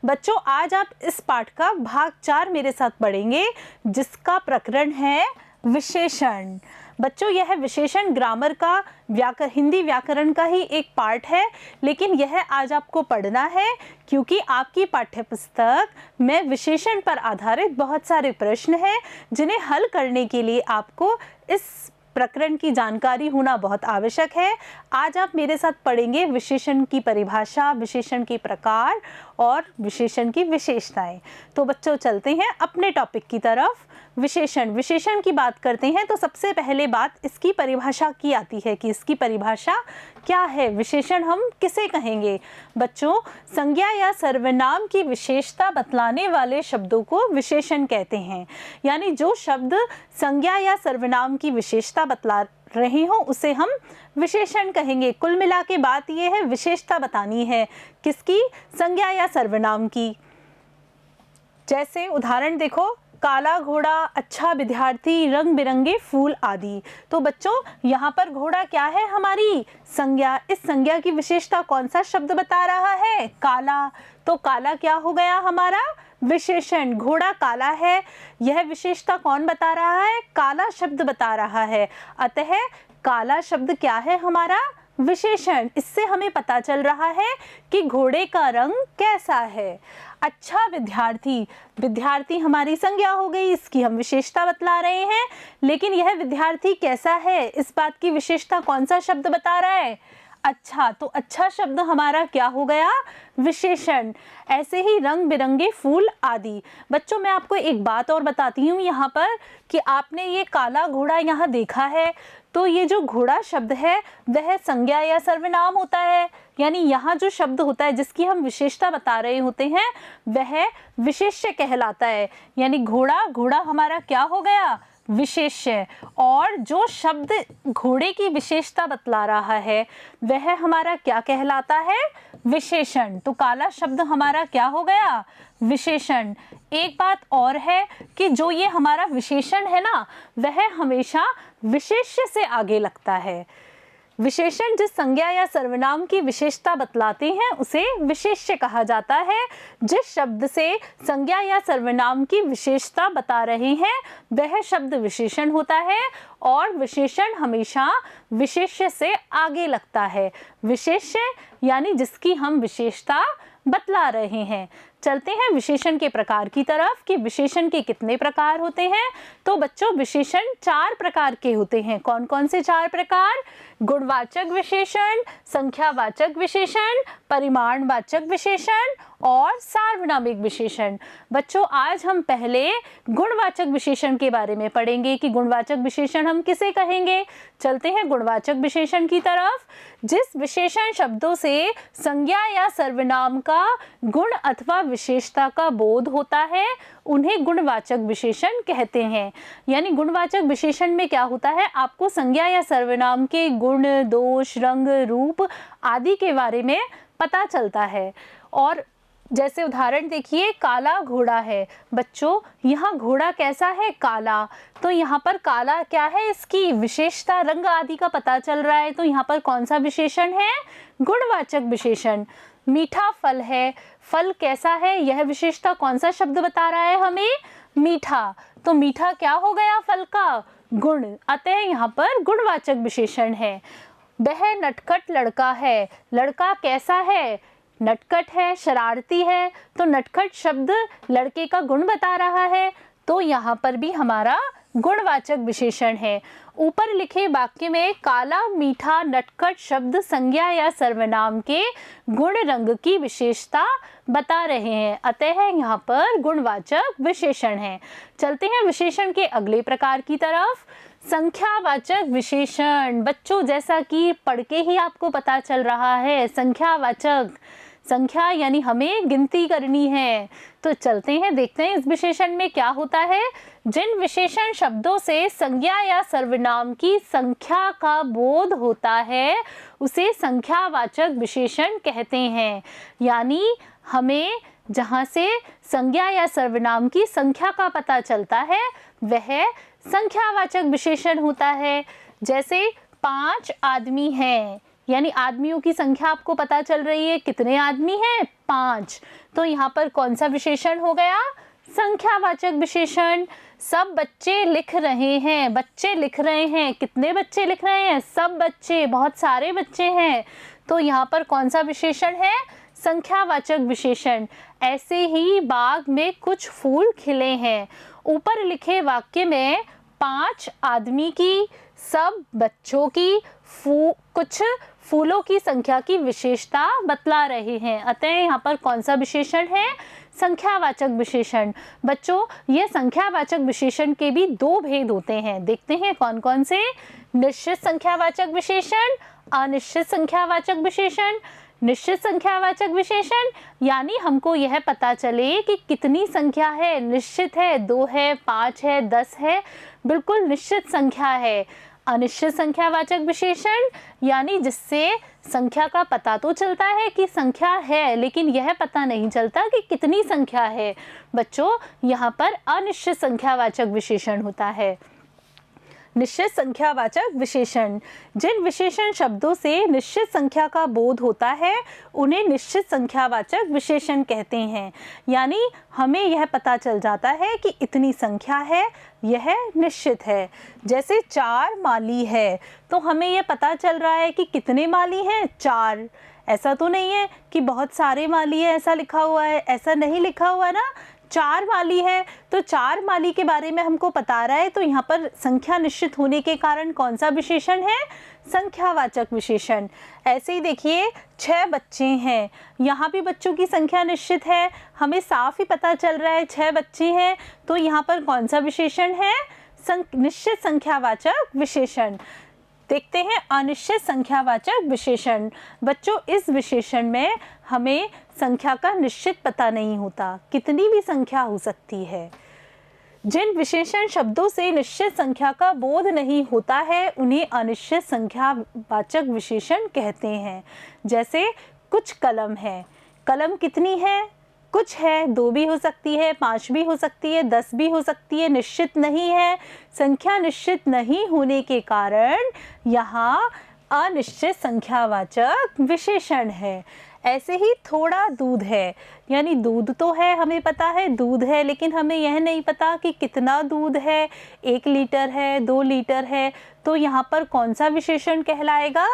बच्चों आज आप इस पाठ का भाग 4 मेरे साथ पढ़ेंगे जिसका प्रकरण है विशेषण। बच्चों यह विशेषण ग्रामर का हिंदी व्याकरण का ही एक पार्ट है, लेकिन यह आज आपको पढ़ना है क्योंकि आपकी पाठ्यपुस्तक में विशेषण पर आधारित बहुत सारे प्रश्न हैं जिन्हें हल करने के लिए आपको इस प्रकरण की जानकारी होना बहुत आवश्यक है। आज आप मेरे साथ पढ़ेंगे विशेषण की परिभाषा, विशेषण के प्रकार और विशेषण की विशेषताएं। तो बच्चों चलते हैं अपने टॉपिक की तरफ। विशेषण की बात करते हैं तो सबसे पहले बात इसकी परिभाषा की आती है कि इसकी परिभाषा क्या है। विशेषण हम किसे कहेंगे? बच्चों संज्ञा या सर्वनाम की विशेषता बतलाने वाले शब्दों को विशेषण कहते हैं। यानी जो शब्द संज्ञा या सर्वनाम की विशेषता बतला रहे हो उसे हम विशेषण कहेंगे। कुल मिला के बात यह है, विशेषता बतानी है किसकी? संज्ञा या सर्वनाम की। जैसे उदाहरण देखो, काला घोड़ा, अच्छा विद्यार्थी, रंग बिरंगे फूल आदि। तो बच्चों यहाँ पर घोड़ा क्या है? हमारी संज्ञा। इस संज्ञा की विशेषता कौन सा शब्द बता रहा है? काला। तो काला क्या हो गया हमारा? विशेषण। घोड़ा काला है, यह विशेषता कौन बता रहा है? काला शब्द बता रहा है। अतः काला शब्द क्या है हमारा? विशेषण। इससे हमें पता चल रहा है कि घोड़े का रंग कैसा है। अच्छा विद्यार्थी, विद्यार्थी हमारी संज्ञा हो गई, इसकी हम विशेषता बतला रहे हैं, लेकिन यह विद्यार्थी कैसा है इस बात की विशेषता कौन सा शब्द बता रहा है? अच्छा। तो अच्छा शब्द हमारा क्या हो गया? विशेषण। ऐसे ही रंग बिरंगे फूल आदि। बच्चों मैं आपको एक बात और बताती हूँ यहाँ पर कि आपने ये काला घोड़ा यहाँ देखा है, तो ये जो घोड़ा शब्द है वह संज्ञा या सर्वनाम होता है। यानी यहाँ जो शब्द होता है जिसकी हम विशेषता बता रहे होते हैं वह विशेष्य कहलाता है। यानी घोड़ा हमारा क्या हो गया? विशेष्य। और जो शब्द घोड़े की विशेषता बतला रहा है वह हमारा क्या कहलाता है? विशेषण। तो काला शब्द हमारा क्या हो गया? विशेषण। एक बात और है कि जो ये हमारा विशेषण है ना, वह हमेशा विशेष्य से आगे लगता है। विशेषण जिस संज्ञा या सर्वनाम की विशेषता बतलाते हैं उसे विशेष्य कहा जाता है। जिस शब्द से संज्ञा या सर्वनाम की विशेषता बता रहे हैं वह शब्द विशेषण होता है और विशेषण हमेशा विशेष्य से आगे लगता है। विशेष्य यानी जिसकी हम विशेषता बतला रहे हैं। चलते हैं विशेषण के प्रकार की तरफ कि विशेषण के कितने प्रकार होते हैं। तो बच्चों विशेषण 4 प्रकार के होते हैं। कौन कौन से 4 प्रकार? गुणवाचक विशेषण, संख्यावाचक विशेषण, परिमाणवाचक विशेषण और सार्वनामिक विशेषण। बच्चों आज हम पहले गुणवाचक विशेषण के बारे में पढ़ेंगे कि गुणवाचक विशेषण हम किसे कहेंगे। चलते हैं गुणवाचक विशेषण की तरफ। जिस विशेषण शब्दों से संज्ञा या सर्वनाम का गुण अथवा विशेषता का बोध होता है उन्हें गुणवाचक विशेषण कहते हैं। यानी गुणवाचक विशेषण में क्या होता है, आपको संज्ञा या सर्वनाम के गुण, दोष, रंग, रूप आदि के बारे में पता चलता है। और जैसे उदाहरण देखिए, काला घोड़ा है। बच्चों यहाँ घोड़ा कैसा है? काला। तो यहाँ पर काला क्या है? इसकी विशेषता रंग आदि का पता चल रहा है। तो यहाँ पर कौन सा विशेषण है? गुणवाचक विशेषण। मीठा फल है, फल कैसा है? यह विशेषता कौन सा शब्द बता रहा है हमें? मीठा। तो मीठा क्या हो गया? फल का गुण। अतः यहाँ पर गुणवाचक विशेषण है। वह नटखट लड़का है, लड़का कैसा है? नटखट है, शरारती है। तो नटखट शब्द लड़के का गुण बता रहा है, तो यहाँ पर भी हमारा गुणवाचक विशेषण है। ऊपर लिखे वाक्य में काला, मीठा, नटखट शब्द संज्ञा या सर्वनाम के गुण, रंग की विशेषता बता रहे हैं, अतः यहाँ पर गुणवाचक विशेषण है। चलते हैं विशेषण के अगले प्रकार की तरफ, संख्यावाचक विशेषण। बच्चों जैसा कि पढ़ के ही आपको पता चल रहा है, संख्यावाचक, संख्या यानी हमें गिनती करनी है। तो चलते हैं देखते हैं इस विशेषण में क्या होता है। जिन विशेषण शब्दों से संज्ञा या सर्वनाम की संख्या का बोध होता है उसे संख्यावाचक विशेषण कहते हैं। यानी हमें जहाँ से संज्ञा या सर्वनाम की संख्या का पता चलता है वह संख्यावाचक विशेषण होता है। जैसे 5 आदमी हैं, यानी आदमियों की संख्या आपको पता चल रही है, कितने आदमी हैं? 5। तो यहाँ पर कौन सा विशेषण हो गया? संख्यावाचक विशेषण। सब बच्चे लिख रहे हैं, बच्चे लिख रहे हैं, कितने बच्चे लिख रहे हैं? सब बच्चे, बहुत सारे बच्चे हैं। तो यहाँ पर कौन सा विशेषण है? संख्यावाचक विशेषण। ऐसे ही बाग में कुछ फूल खिले हैं। ऊपर लिखे वाक्य में 5 आदमी की, सब बच्चों की, कुछ फूलों की संख्या की विशेषता बतला रहे हैं। अतः यहाँ पर कौन सा विशेषण है? संख्यावाचक विशेषण। बच्चों, ये संख्यावाचक विशेषण के भी 2 भेद होते हैं। देखते हैं कौन कौन से? निश्चित संख्यावाचक विशेषण, अनिश्चित संख्यावाचक विशेषण। निश्चित संख्यावाचक विशेषण यानी हमको यह पता चले कि कितनी संख्या है। निश्चित है, 2 है, 5 है, 10 है, बिल्कुल निश्चित संख्या है। अनिश्चित संख्यावाचक विशेषण यानी जिससे संख्या का पता तो चलता है कि संख्या है, लेकिन यह पता नहीं चलता कि कितनी संख्या है। बच्चों, यहाँ पर अनिश्चित संख्यावाचक विशेषण होता है। निश्चित संख्यावाचक विशेषण। जिन विशेषण शब्दों से निश्चित संख्या का बोध होता है उन्हें निश्चित संख्यावाचक विशेषण कहते हैं। यानी हमें यह पता चल जाता है कि इतनी संख्या है, यह निश्चित है। जैसे 4 माली है, तो हमें यह पता चल रहा है कि कितने माली हैं? 4। ऐसा तो नहीं है कि बहुत सारे माली है ऐसा लिखा हुआ है, ऐसा नहीं लिखा हुआ ना। 4 माली है, तो 4 माली के बारे में हमको बता रहा है। तो यहाँ पर संख्या निश्चित होने के कारण कौन सा विशेषण है? संख्यावाचक विशेषण। ऐसे ही देखिए 6 बच्चे हैं, यहाँ भी बच्चों की संख्या निश्चित है, हमें साफ ही पता चल रहा है 6 बच्चे हैं। तो यहाँ पर कौन सा विशेषण है? निश्चित संख्यावाचक विशेषण। देखते हैं अनिश्चित संख्यावाचक विशेषण। बच्चों, इस विशेषण में हमें संख्या का निश्चित पता नहीं होता, कितनी भी संख्या हो सकती है। जिन विशेषण शब्दों से निश्चित संख्या का बोध नहीं होता है उन्हें अनिश्चित संख्यावाचक विशेषण कहते हैं। जैसे कुछ कलम है, कलम कितनी है? कुछ है, 2 भी हो सकती है, 5 भी हो सकती है, 10 भी हो सकती है, निश्चित नहीं है। संख्या निश्चित नहीं होने के कारण यहाँ अनिश्चित संख्यावाचक विशेषण है। ऐसे ही थोड़ा दूध है, यानी दूध तो है, हमें पता है दूध है, लेकिन हमें यह नहीं पता कि कितना दूध है, 1 लीटर है, 2 लीटर है। तो यहाँ पर कौन सा विशेषण कहलाएगा?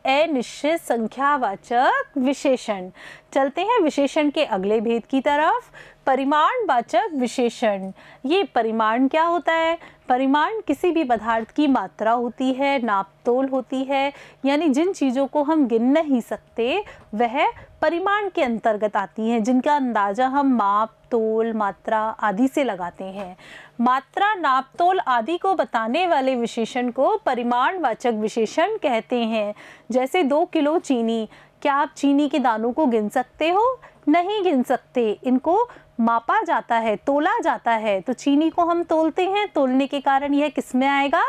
अनिश्चित संख्यावाचक विशेषण। चलते हैं विशेषण के अगले भेद की तरफ। परिमाणवाचक विशेषण। ये परिमाण क्या होता है? परिमाण किसी भी पदार्थ की मात्रा होती है, नापतोल होती है, यानी जिन चीज़ों को हम गिन नहीं सकते वह परिमाण के अंतर्गत आती हैं, जिनका अंदाज़ा हम माप, तोल, मात्रा आदि से लगाते हैं। मात्रा, नाप, तोल आदि को बताने वाले विशेषण को परिमाणवाचक विशेषण कहते हैं। जैसे 2 किलो चीनी, क्या आप चीनी के दानों को गिन सकते हो? नहीं गिन सकते, इनको मापा जाता है, तोला जाता है। तो चीनी को हम तोलते हैं, तोलने के कारण यह किस में आएगा?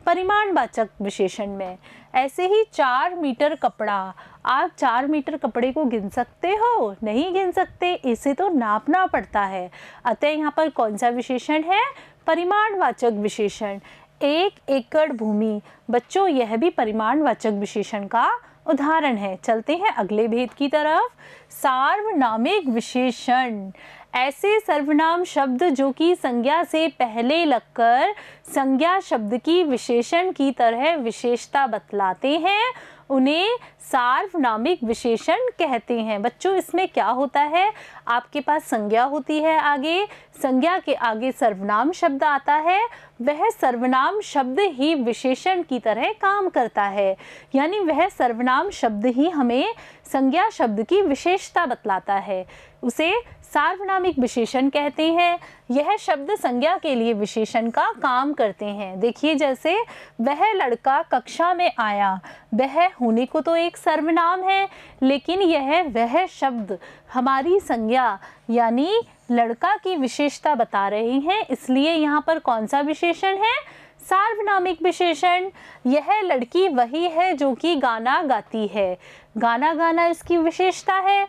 परिमाणवाचक विशेषण में। ऐसे ही 4 मीटर कपड़ा, आप 4 मीटर कपड़े को गिन सकते हो? नहीं गिन सकते, इसे तो नापना पड़ता है। अतः यहाँ पर कौन सा विशेषण है? परिमाणवाचक विशेषण। 1 एकड़ भूमि, बच्चों यह भी परिमाणवाचक विशेषण का उदाहरण है। चलते हैं अगले भेद की तरफ। सार्वनामिक विशेषण। ऐसे सर्वनाम शब्द जो कि संज्ञा से पहले लगकर संज्ञा शब्द की विशेषण की तरह विशेषता बतलाते हैं उन्हें सार्वनामिक विशेषण कहते हैं। बच्चों, इसमें क्या होता है? आपके पास संज्ञा होती है, आगे संज्ञा के आगे सर्वनाम शब्द आता है, वह सर्वनाम शब्द ही विशेषण की तरह काम करता है। यानी वह सर्वनाम शब्द ही हमें संज्ञा शब्द की विशेषता बतलाता है, उसे सार्वनामिक विशेषण कहते हैं। यह शब्द संज्ञा के लिए विशेषण का काम करते हैं। देखिए, जैसे वह लड़का कक्षा में आया, वह होने को तो एक सर्वनाम है, लेकिन यह वह शब्द हमारी संज्ञा यानी लड़का की विशेषता बता रहे हैं, इसलिए यहाँ पर कौन सा विशेषण है? सार्वनामिक विशेषण। यह लड़की वही है जो कि गाना गाती है, गाना गाना इसकी विशेषता है,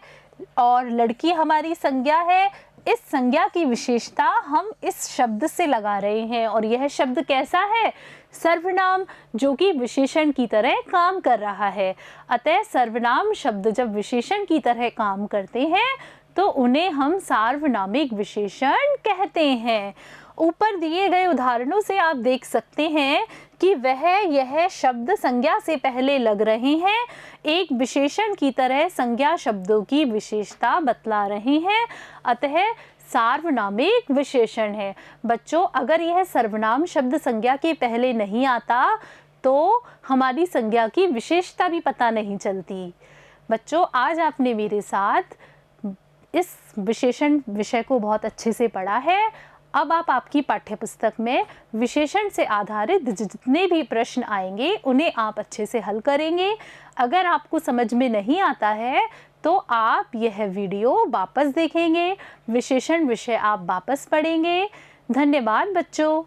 और लड़की हमारी संज्ञा है, इस संज्ञा की विशेषता हम इस शब्द से लगा रहे हैं और यह शब्द कैसा है? सर्वनाम, जो कि विशेषण की तरह काम कर रहा है। अतः सर्वनाम शब्द जब विशेषण की तरह काम करते हैं तो उन्हें हम सार्वनामिक विशेषण कहते हैं। ऊपर दिए गए उदाहरणों से आप देख सकते हैं कि यह शब्द संज्ञा से पहले लग रहे हैं, एक विशेषण की तरह संज्ञा शब्दों की विशेषता बतला रहे हैं, अतः सार्वनामिक विशेषण है। बच्चों, अगर यह सर्वनाम शब्द संज्ञा के पहले नहीं आता तो हमारी संज्ञा की विशेषता भी पता नहीं चलती। बच्चों, आज आपने मेरे साथ इस विशेषण विषय को बहुत अच्छे से पढ़ा है। अब आप आपकी पाठ्यपुस्तक में विशेषण से आधारित जितने भी प्रश्न आएंगे उन्हें आप अच्छे से हल करेंगे। अगर आपको समझ में नहीं आता है तो आप यह वीडियो वापस देखेंगे, विशेषण विषय आप वापस पढ़ेंगे। धन्यवाद बच्चों।